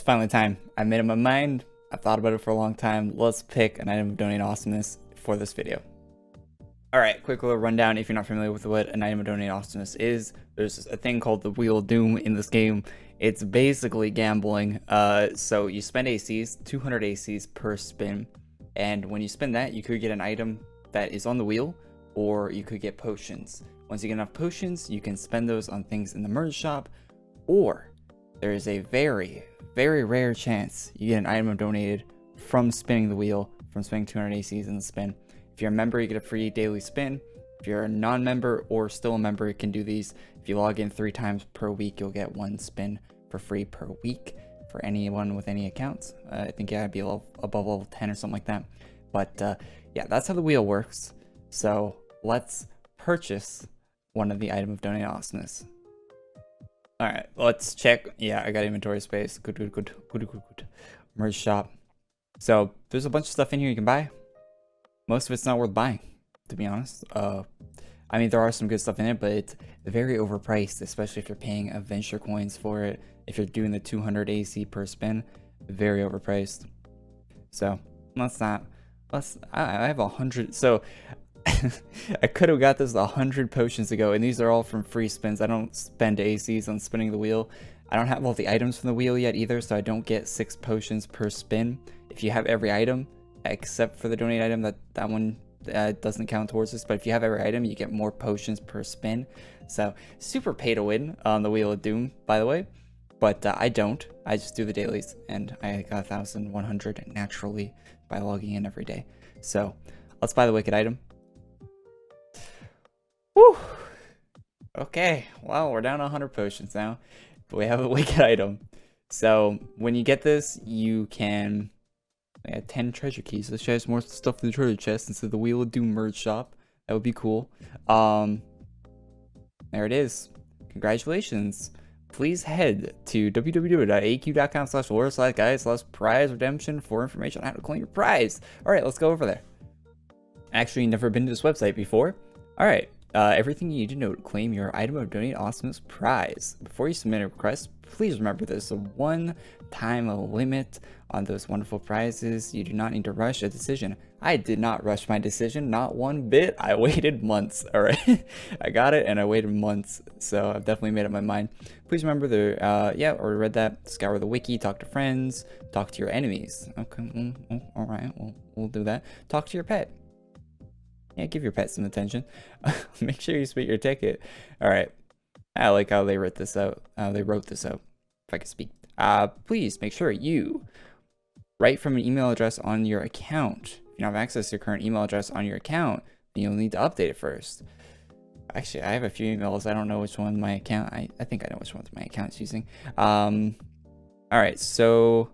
finally time. I made up my mind. I've thought about it for a long time. Let's pick an item of Donate Awesomeness for this video. Alright, quick little rundown if you're not familiar with what an item of Donate Awesomeness is. There's a thing called the Wheel of Doom in this game. It's basically gambling. So you spend ACs, 200 ACs per spin. And when you spend that, you could get an item that is on the wheel, or you could get potions. Once you get enough potions, you can spend those on things in the merge shop, or there is a very, very rare chance you get an item donated from spinning the wheel, from spending 200 ACs in the spin. If you're a member, you get a free daily spin. If you're a non-member or still a member, you can do these. If you log in 3 times per week, you'll get 1 spin for free per week for anyone with any accounts. I think I'd be above level 10 or something like that. But yeah, that's how the wheel works. So let's purchase one of the item of Donate Awesomeness. All right, let's check. Yeah, I got inventory space. Good. Merge shop. So there's a bunch of stuff in here you can buy. Most of it's not worth buying, to be honest. I mean, there are some good stuff in it, but it's very overpriced, especially if you're paying adventure coins for it. If you're doing the 200 AC per spin, very overpriced. So I have 100. So I could have got this 100 potions ago, and these are all from free spins. I don't spend ACs on spinning the wheel. I don't have all the items from the wheel yet either, so I don't get 6 potions per spin. If you have every item, except for the donate item, that one doesn't count towards this, but if you have every item, you get more potions per spin. So super pay to win on the Wheel of Doom, by the way. But I don't. I just do the dailies, and I got 1,100 naturally by logging in every day. So let's buy the wicked item. Woo! Okay, well, we're down to 100 potions now, but we have a wicked item. So when you get this, you can... I got 10 treasure keys. Let's try some more stuff in the treasure chest instead of the Wheel of Doom merge shop. That would be cool. There it is. Congratulations. Please head to www.aq.com/guide/prize redemption for information on how to claim your prize. All right, let's go over there. Actually, never been to this website before. All right. Everything you need to know to claim your item of Donate Awesomeness prize. Before you submit a request, please remember there's a one-time limit on those wonderful prizes. You do not need to rush a decision. I did not rush my decision, not one bit. I waited months. All right, I got it, and I waited months, so I've definitely made up my mind. Please remember the yeah, already read that. Scour the wiki, talk to friends, talk to your enemies. Okay, all right, we'll do that. Talk to your pet. Yeah, give your pet some attention. Make sure you split your ticket. All right. I like how they wrote this out. If I could speak. Please make sure you write from an email address on your account. If you don't have access to your current email address on your account, then you'll need to update it first. Actually, I have a few emails. I don't know which one my account. I think I know which ones my account's using. All right. So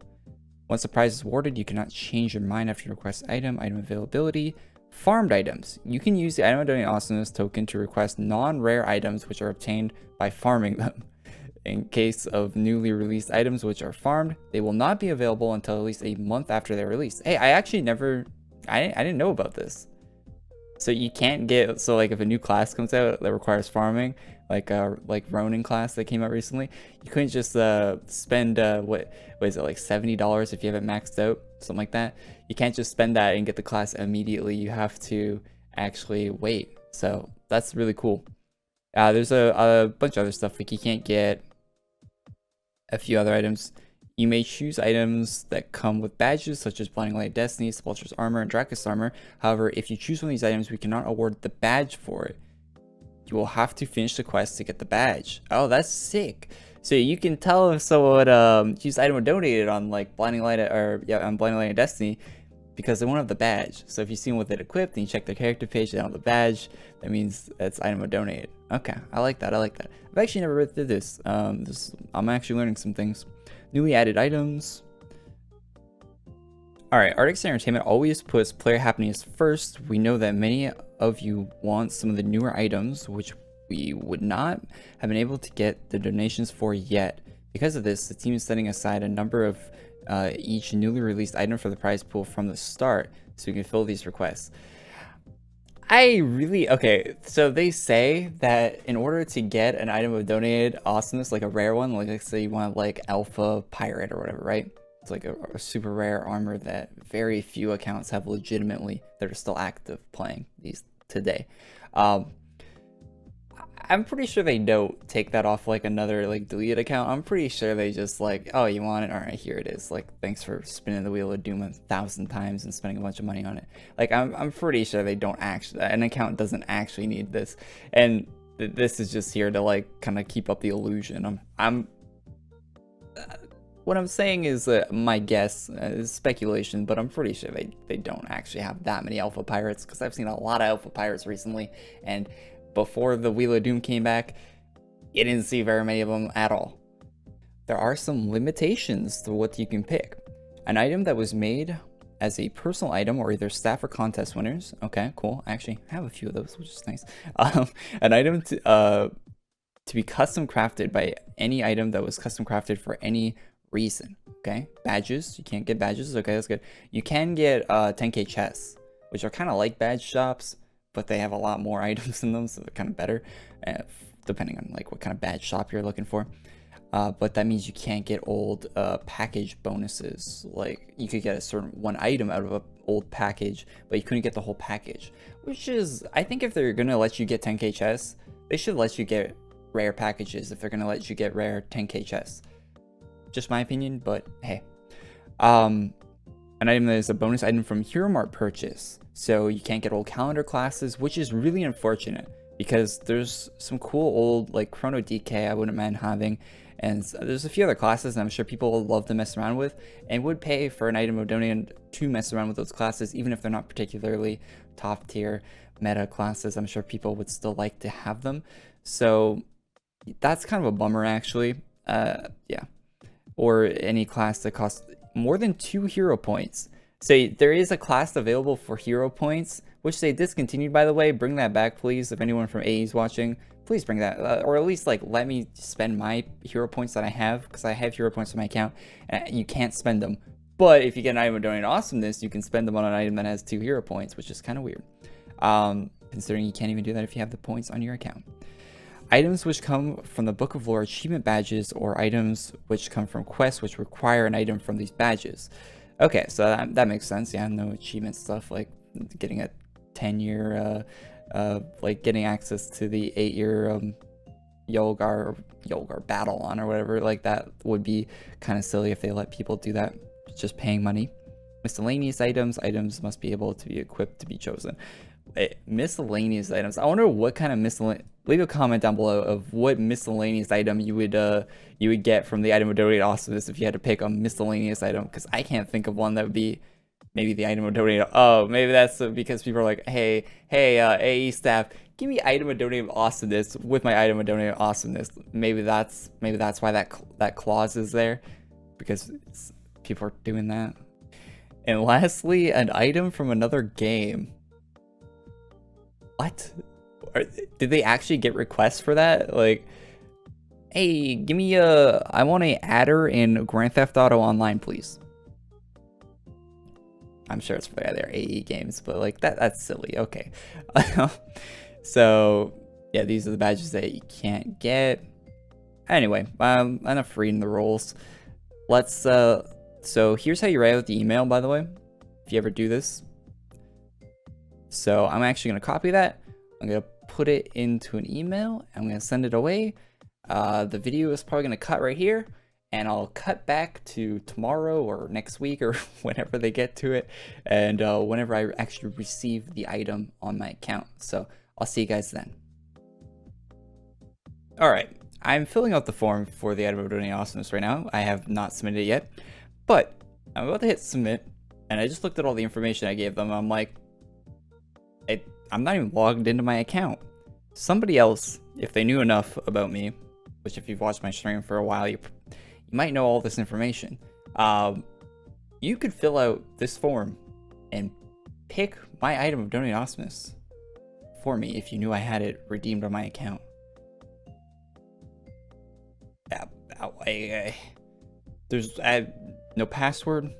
once the prize is awarded, you cannot change your mind after you request item availability. Farmed items. You can use the item of Donate Awesomeness token to request non-rare items which are obtained by farming them. In case of newly released items which are farmed, they will not be available until at least a month after they're released. Hey, I didn't know about this. So you can't get, so like if a new class comes out that requires farming, like Ronin class that came out recently, you couldn't just spend what is it, like $70 if you have it maxed out, something like that. You can't just spend that and get the class immediately. You have to actually wait. So that's really cool. There's a bunch of other stuff, like you can't get a few other items. You may choose items that come with badges such as Blinding Light of Destiny, Sepulchre's Armor, and Dracus Armor. However, if you choose one of these items, we cannot award the badge for it. You will have to finish the quest to get the badge. Oh, that's sick. So you can tell if someone used item or donated on like Blinding Light on Blinding Light of Destiny because they won't have the badge. So if you see them with it equipped and you check their character page, they don't have the badge. That means that's item or donated. Okay, I like that. I've actually never read through this. I'm actually learning some things. Newly added items. Alright, Arctic Entertainment always puts player happiness first. We know that many of you want some of the newer items, which we would not have been able to get the donations for yet. Because of this, the team is setting aside a number of each newly released item for the prize pool from the start, so we can fill these requests. Okay, so they say that in order to get an item of donated awesomeness, like a rare one, like let's say you want like Alpha Pirate or whatever, right? It's like a super rare armor that very few accounts have legitimately that are still active playing these today. Um, I'm pretty sure they don't take that off like another like deleted account. I'm pretty sure they just like, oh, you want it? All right, here it is. Like, thanks for spinning the wheel of doom 1,000 times and spending a bunch of money on it. Like, I'm pretty sure they don't actually, an account doesn't actually need this, and this is just here to like kind of keep up the illusion. What I'm saying is my guess is speculation, but I'm pretty sure they don't actually have that many Alpha Pirates, because I've seen a lot of Alpha Pirates recently, and before the Wheel of Doom came back, you didn't see very many of them at all. There are some limitations to what you can pick. An item that was made as a personal item or either staff or contest winners. Okay, cool. I actually have a few of those, which is nice. An item to be custom crafted by any item that was custom crafted for any reason. Okay, badges. You can't get badges. Okay, that's good. You can get 10k chests, which are kind of like badge shops, but they have a lot more items in them, so they're kind of better, depending on like what kind of badge shop you're looking for. But that means you can't get old package bonuses. Like you could get a certain one item out of an old package, but you couldn't get the whole package. Which is, I think if they're gonna let you get 10k chests, they should let you get rare packages if they're gonna let you get rare 10k chests. Just my opinion, but hey. An item that is a bonus item from Hero Mart purchase. So you can't get old calendar classes, which is really unfortunate because there's some cool old like Chrono DK I wouldn't mind having. And there's a few other classes I'm sure people would love to mess around with and would pay for an item of donated to mess around with those classes, even if they're not particularly top tier meta classes. I'm sure people would still like to have them. So that's kind of a bummer actually. Yeah. Or any class that costs more than 2 hero points. So there is a class available for hero points, which they discontinued, by the way. Bring that back, please. If anyone from AE is watching, please bring that, or at least like let me spend my hero points that I have, because I have hero points on my account, and you can't spend them. But if you get an item of donated awesomeness, you can spend them on an item that has 2 hero points, which is kind of weird. Considering you can't even do that if you have the points on your account. Items which come from the Book of Lore achievement badges, or items which come from quests which require an item from these badges. Okay, so that makes sense. Yeah, no achievement stuff like getting a 10-year, like getting access to the 8-year Yolgar battle on or whatever. Like that would be kind of silly if they let people do that. Just paying money. Miscellaneous items. Items must be able to be equipped to be chosen. Miscellaneous items. I wonder what kind of miscellaneous. Leave a comment down below of what miscellaneous item you would get from the item of donated awesomeness if you had to pick a miscellaneous item, because I can't think of one that would be maybe the item of donated. Oh, maybe that's because people are like, hey, AE staff, give me item of donated awesomeness with my item of donated awesomeness. Maybe that's why that clause is there, because people are doing that. And lastly, an item from another game. What? Did they actually get requests for that? Like, hey, give me I want a adder in Grand Theft Auto Online, please. I'm sure it's for their AE games, but like that's silly. Okay. So yeah, these are the badges that you can't get. Anyway, enough reading the rules. Let's so here's how you write out the email, by the way, if you ever do this. So I'm actually gonna copy that. I'm gonna put it into an email. I'm gonna send it away. The video is probably gonna cut right here, and I'll cut back to tomorrow or next week or whenever they get to it, and whenever I actually receive the item on my account. So I'll see you guys then. All right, I'm filling out the form for the item of donating awesomeness right now. I have not submitted it yet, but I'm about to hit submit, and I just looked at all the information I gave them. I'm like, I'm not even logged into my account. Somebody else, if they knew enough about me, which if you've watched my stream for a while, you might know all this information. You could fill out this form and pick my item of donating awesomeness for me if you knew I had it redeemed on my account. There's no password,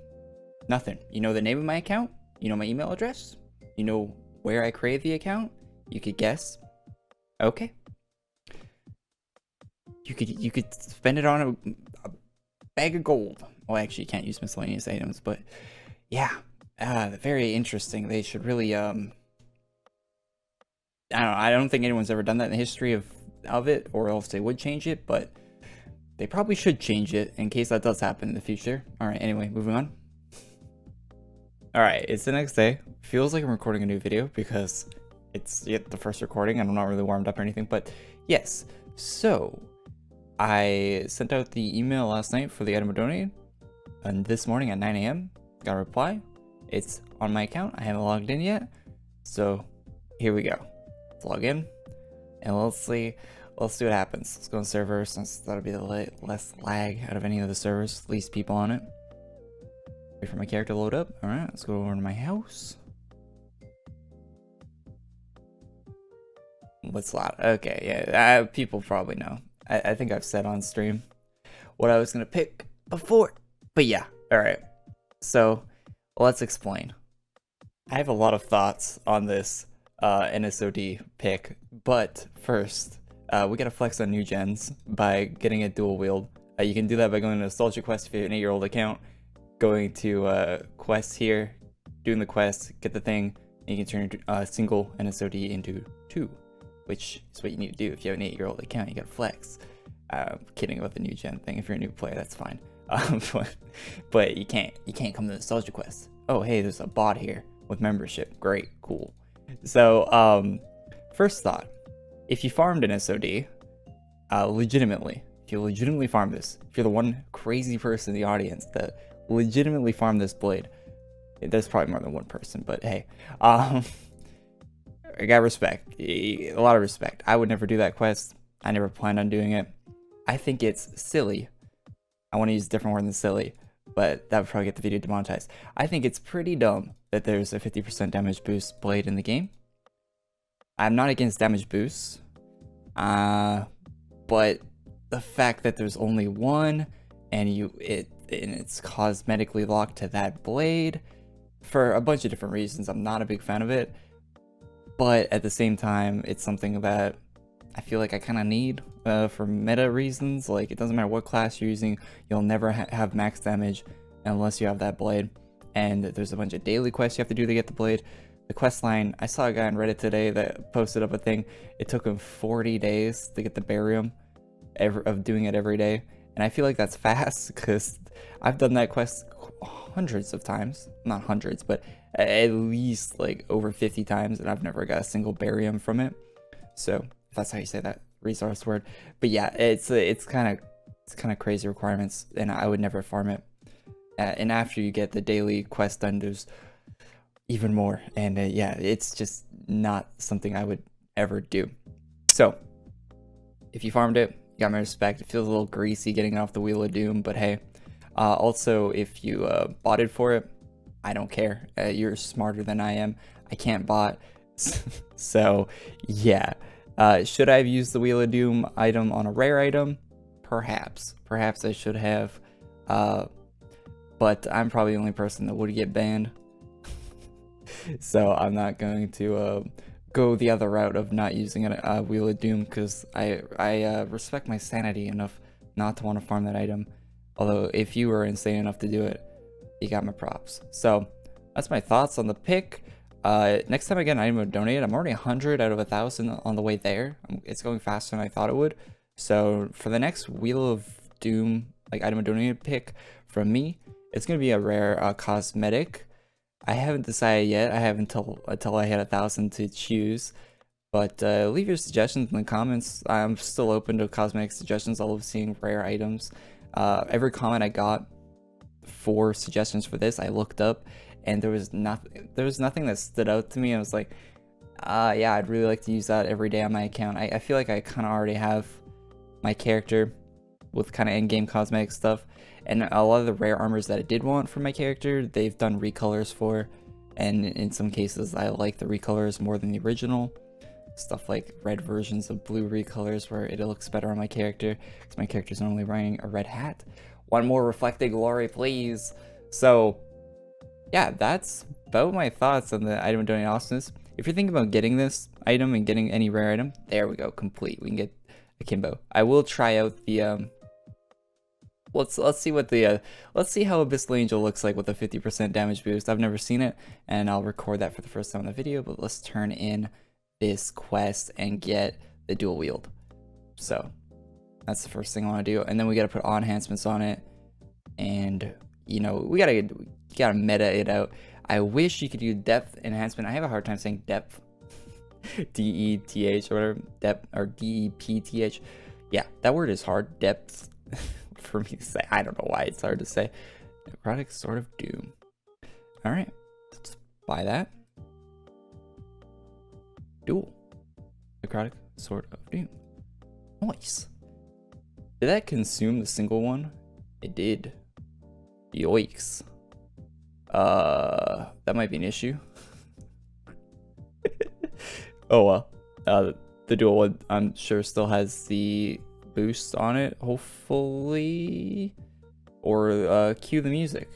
nothing. You know the name of my account, you know my email address, you know where I created the account? You could guess. Okay. You could spend it on a bag of gold. Well, actually, you can't use miscellaneous items, but yeah, very interesting. They should really I don't know. I don't think anyone's ever done that in the history of it, or else they would change it, but they probably should change it in case that does happen in the future. All right, anyway, moving on. All right, it's the next day. Feels like I'm recording a new video because it's yet the first recording and I'm not really warmed up or anything, but yes. So I sent out the email last night for the item of donated, and this morning at 9 a.m. got a reply. It's on my account. I haven't logged in yet, so here we go. Let's log in and let's see what happens. Let's go on server, since that'll be the less lag out of any of the servers, least people on it. Wait for my character to load up. All right, let's go over to my house. What's loud? Okay, yeah, people probably know. I think I've said on stream what I was gonna pick before, but yeah. All right, so let's explain. I have a lot of thoughts on this NSOD pick, but first, we gotta flex on new gens by getting a dual wield. You can do that by going to Nostalgia Quest if you have an 8-year-old account, going to quests here, doing the quest, get the thing, and you can turn a single NSOD into 2, which is what you need to do if you have an 8-year-old account. You gotta flex. Kidding about the new gen thing. If you're a new player, that's fine. But you can't come to the Nostalgia Quest. Oh, hey, there's a bot here with membership. Great, cool. So, first thought, if you farmed an SOD, legitimately, if you legitimately farm this, if you're the one crazy person in the audience that legitimately farmed this blade, there's probably more than one person, but hey, I got respect, a lot of respect. I would never do that quest. I never planned on doing it. I think it's silly. I want to use a different word than silly, but that would probably get the video demonetized. I think it's pretty dumb that there's a 50% damage boost blade in the game. I'm not against damage boosts, but the fact that there's only one and it's cosmetically locked to that blade for a bunch of different reasons, I'm not a big fan of it. But at the same time, it's something that I feel like I kind of need for meta reasons. Like, it doesn't matter what class you're using, you'll never have max damage unless you have that blade. And there's a bunch of daily quests you have to do to get the blade. The quest line, I saw a guy on Reddit today that posted up a thing. It took him 40 days to get the barium of doing it every day. And I feel like that's fast because I've done that quest hundreds of times. Not hundreds, but at least like over 50 times, and I've never got a single barium from it. So if that's how you say that resource word. But yeah, it's kind of crazy requirements, and I would never farm it. And after you get the daily quest done, there's even more, and yeah, it's just not something I would ever do. So if you farmed it, you got my respect. It feels a little greasy getting off the Wheel of Doom, but hey. Also, if you botted for it, I don't care. You're smarter than I am. I can't bot. So yeah, should I have used the Wheel of Doom item on a rare item? Perhaps I should have, but I'm probably the only person that would get banned. So I'm not going to go the other route of not using a Wheel of Doom, because I respect my sanity enough not to want to farm that item. Although if you were insane enough to do it, you got my props. So that's my thoughts on the pick. Next time I get an item donated, I'm already 100 out of 1,000 on the way there. It's going faster than I thought it would. So for the next Wheel of Doom, like item donated pick from me, it's gonna be a rare cosmetic. I haven't decided yet. I have until I hit 1,000 to choose. But leave your suggestions in the comments. I'm still open to cosmetic suggestions. I love seeing rare items. Every comment I got for suggestions for this, I looked up, and there was nothing that stood out to me. I was like, yeah, I'd really like to use that every day on my account. I feel like I kind of already have my character with kind of in-game cosmetic stuff, and a lot of the rare armors that I did want for my character, they've done recolors for, and in some cases I like the recolors more than the original. Stuff like red versions of blue recolors where it looks better on my character, because my character's normally wearing a red hat. One more reflected glory, please. So yeah, that's about my thoughts on the item donated awesomeness. if you're thinking about getting this item and getting any rare item, there we go, complete. We can get Akimbo. I will try out the let's see what the let's see how Abyssal Angel looks like with a 50% damage boost. I've never seen it, and I'll record that for the first time in the video, but let's turn in this quest and get the dual wield. So that's the first thing I want to do, and then we got to put enhancements on it, and you know, we gotta meta it out. I wish you could do depth enhancement. I have a hard time saying depth. D-E-T-H or whatever. Depth or D-E-P-T-H. Yeah, that word is hard. Depth for me to say. I don't know why it's hard to say. Necrotic Sword of Doom. Alright. Let's buy that. Dual. Necrotic Sword of Doom. Nice. Did that consume the single one? It did. Yoicks. That might be an issue. Oh well. The dual one, I'm sure, still has the boost on it, hopefully. Or cue the music.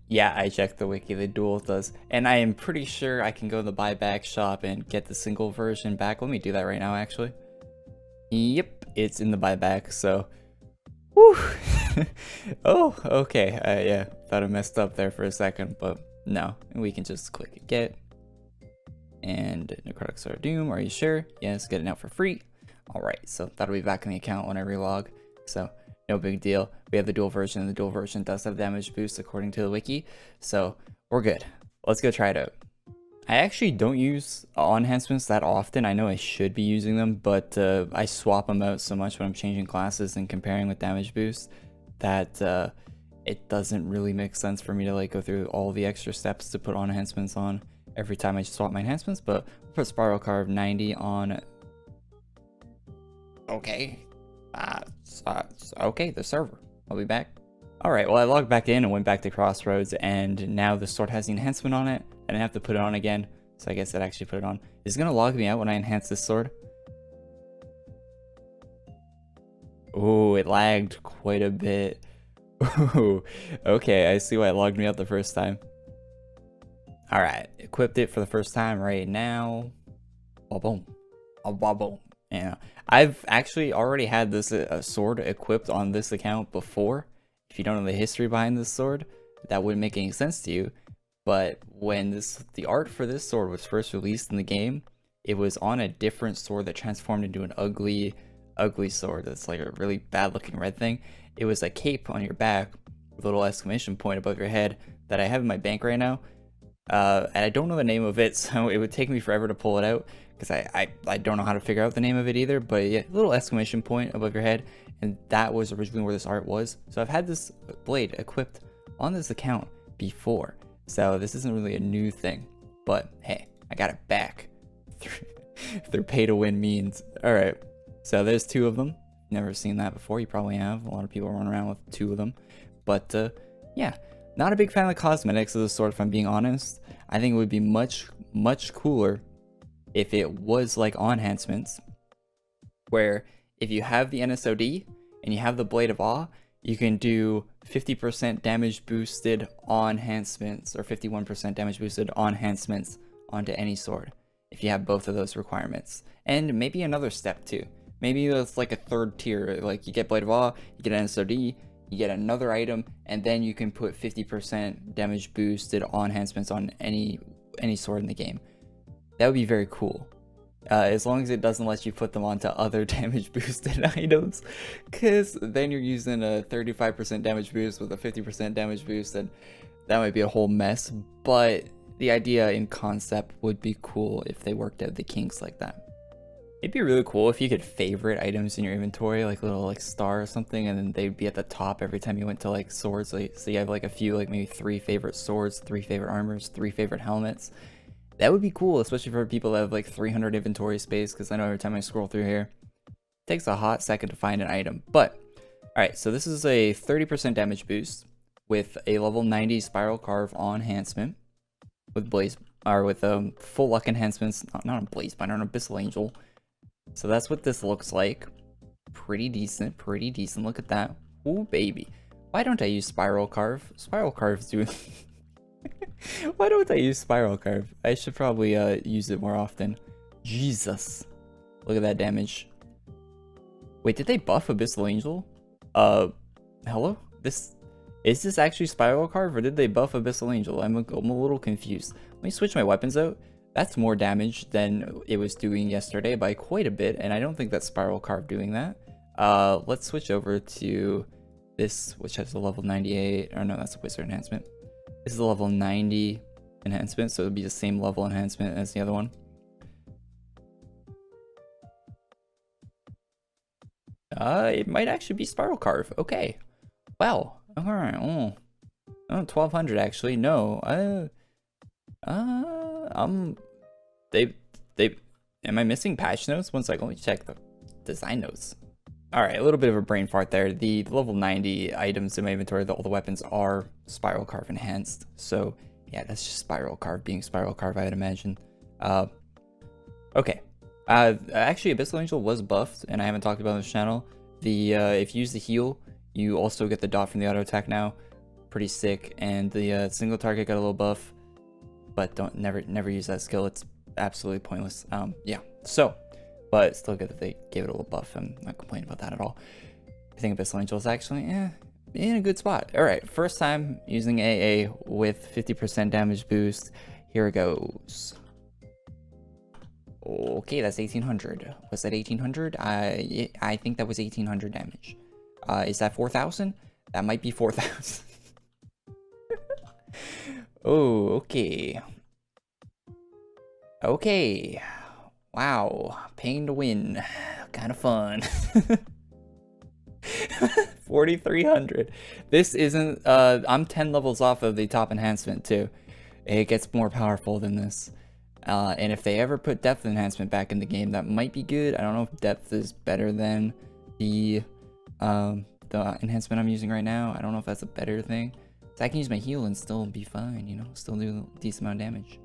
Yeah, I checked the wiki, the dual does. And I am pretty sure I can go to the buyback shop and get the single version back. Let me do that right now, actually. Yep, it's in the buyback, so. Whew. Oh, okay. Yeah, thought I messed up there for a second, but no. We can just click get. And Necrotic Sword of Doom, are you sure? Yes, get it out for free. Alright, so that'll be back in the account when I relog. So, no big deal. We have the dual version, and the dual version does have damage boost according to the wiki. So, we're good. Let's go try it out. I actually don't use enhancements that often. I know I should be using them, but I swap them out so much when I'm changing classes and comparing with damage boost that it doesn't really make sense for me to like go through all the extra steps to put enhancements on every time I swap my enhancements. But we'll put Spiral Carve 90 on. Okay. Okay, the server. I'll be back. Alright, well I logged back in and went back to Crossroads, and now the sword has the enhancement on it. I didn't have to put it on again, so I guess it actually put it on. Is it gonna log me out when I enhance this sword? Oh, it lagged quite a bit. Ooh, okay, I see why it logged me out the first time. Alright, equipped it for the first time right now. Boom. Boom. Yeah, I've actually already had this sword equipped on this account before. If you don't know the history behind this sword, that wouldn't make any sense to you. But when the art for this sword was first released in the game, it was on a different sword that transformed into an ugly sword that's like a really bad looking red thing. It was a cape on your back with a little exclamation point above your head that I have in my bank right now. And I don't know the name of it, so it would take me forever to pull it out because I don't know how to figure out the name of it either. But yeah, little exclamation point above your head, and that was originally where this art was. So I've had this blade equipped on this account before, so this isn't really a new thing. But hey, I got it back through pay to win means. All right, so there's two of them. Never seen that before. You probably have. A lot of people run around with two of them, but yeah. Not a big fan of the cosmetics of the sword, if I'm being honest. I think it would be much cooler if it was like enhancements, where if you have the NSOD and you have the Blade of Awe, you can do 50% damage boosted enhancements or 51% damage boosted enhancements onto any sword if you have both of those requirements. And maybe another step too. Maybe it's like a third tier, like you get Blade of Awe, you get NSOD, you get another item, and then you can put 50% damage boosted enhancements on any sword in the game. That would be very cool. As long as it doesn't let you put them onto other damage boosted items, because then you're using a 35% damage boost with a 50% damage boost, and that might be a whole mess. But the idea in concept would be cool if they worked out the kinks like that. It'd be really cool if you could favorite items in your inventory, like a little like star or something, and then they'd be at the top every time you went to like swords. Like, so you have like a few, like maybe 3 favorite swords, 3 favorite armors, 3 favorite helmets. That would be cool, especially for people that have like 300 inventory space, because I know every time I scroll through here, it takes a hot second to find an item. But, alright, so this is a 30% damage boost with a level 90 Spiral Carve enhancement with Blaze, or with full luck enhancements, not a Blaze Binder, an Abyssal Angel. So that's what this looks like. Pretty decent, look at that. Ooh, baby. Why don't I use Spiral Carve? Spiral Carve's doing Why don't I use Spiral Carve? I should probably use it more often. Jesus. Look at that damage. Wait, did they buff Abyssal Angel? Hello? Is this actually Spiral Carve, or did they buff Abyssal Angel? I'm a little confused. Let me switch my weapons out. That's more damage than it was doing yesterday by quite a bit, and I don't think that's Spiral Carve doing that. Let's switch over to this, which has a level 98. Or no, that's a Wizard enhancement. This is a level 90 enhancement, so it'll be the same level enhancement as the other one. It might actually be Spiral Carve. Okay. Wow. Alright. Oh, 1200 actually. No. Am I missing patch notes? One second, let me check the design notes. Alright, a little bit of a brain fart there. The level 90 items in my inventory, all the weapons are Spiral Carve enhanced. So, yeah, that's just Spiral Carve being Spiral Carve, I'd imagine. Okay. Actually, Abyssal Angel was buffed, and I haven't talked about it on this channel. If you use the heal, you also get the dot from the auto attack now. Pretty sick. And the single target got a little buff, but never use that skill. It's absolutely pointless. Yeah. So, but still good that they gave it a little buff. I'm not complaining about that at all. I think Abyssal Angel is actually in a good spot. All right, first time using AA with 50% damage boost. Here it goes. Okay, that's 1800. Was that 1800? I think that was 1800 damage. Is that 4000? That might be 4000. Oh, okay. Okay. Wow, paying to win. Kind of fun. 4300. This isn't, I'm 10 levels off of the top enhancement too. It gets more powerful than this. And if they ever put depth enhancement back in the game, that might be good. I don't know if depth is better than the enhancement I'm using right now. I don't know if that's a better thing. So I can use my heal and still be fine, you know, still do a decent amount of damage.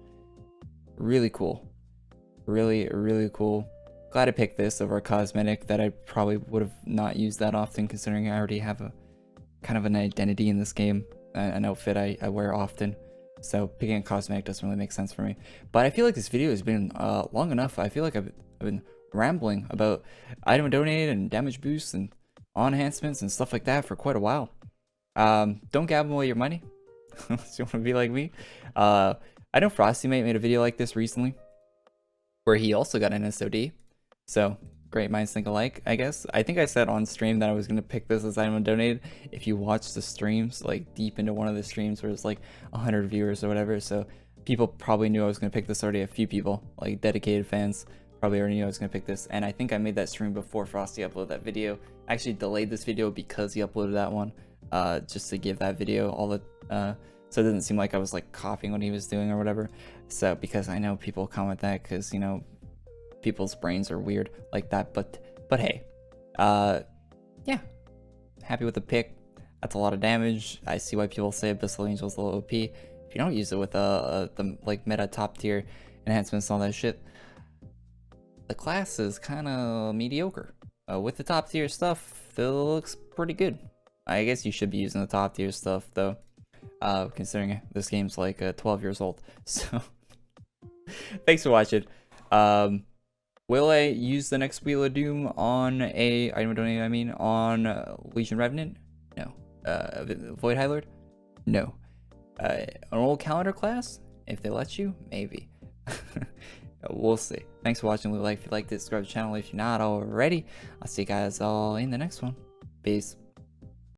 Really cool. Really, really cool. Glad I picked this over a cosmetic that I probably would have not used that often, considering I already have a kind of an identity in this game, an outfit I wear often. So picking a cosmetic doesn't really make sense for me. But I feel like this video has been long enough. I feel like I've been rambling about item donated and damage boosts and on enhancements and stuff like that for quite a while. Don't gamble away your money. If you want to be like me. I know FrostyMate made a video like this recently, where he also got an SOD. So great minds think alike, I guess. I think I said on stream that I was gonna pick this as item donated if you watch the streams, like deep into one of the streams where it's like 100 viewers or whatever. So people probably knew I was gonna pick this already. A few people, like dedicated fans, probably already knew I was gonna pick this. And I think I made that stream before Frosty uploaded that video. I actually delayed this video because he uploaded that one, just to give that video all the so it doesn't seem like I was like copying what he was doing or whatever. So because I know people comment that because, you know, people's brains are weird like that, but hey, yeah, happy with the pick. That's a lot of damage. I see why people say Abyssal Angel is a little OP. If you don't use it with the like meta top tier enhancements and all that shit, the class is kind of mediocre. With the top tier stuff, it looks pretty good. I guess you should be using the top tier stuff though, considering this game's like 12 years old. So thanks for watching. Will I use the next Wheel of Doom on a item donated? I mean, on Legion Revenant? No. Void High Lord? No. An old calendar class? If they let you, maybe. We'll see. Thanks for watching. Leave a like if you liked it. Subscribe to the channel if you're not already. I'll see you guys all in the next one. Peace.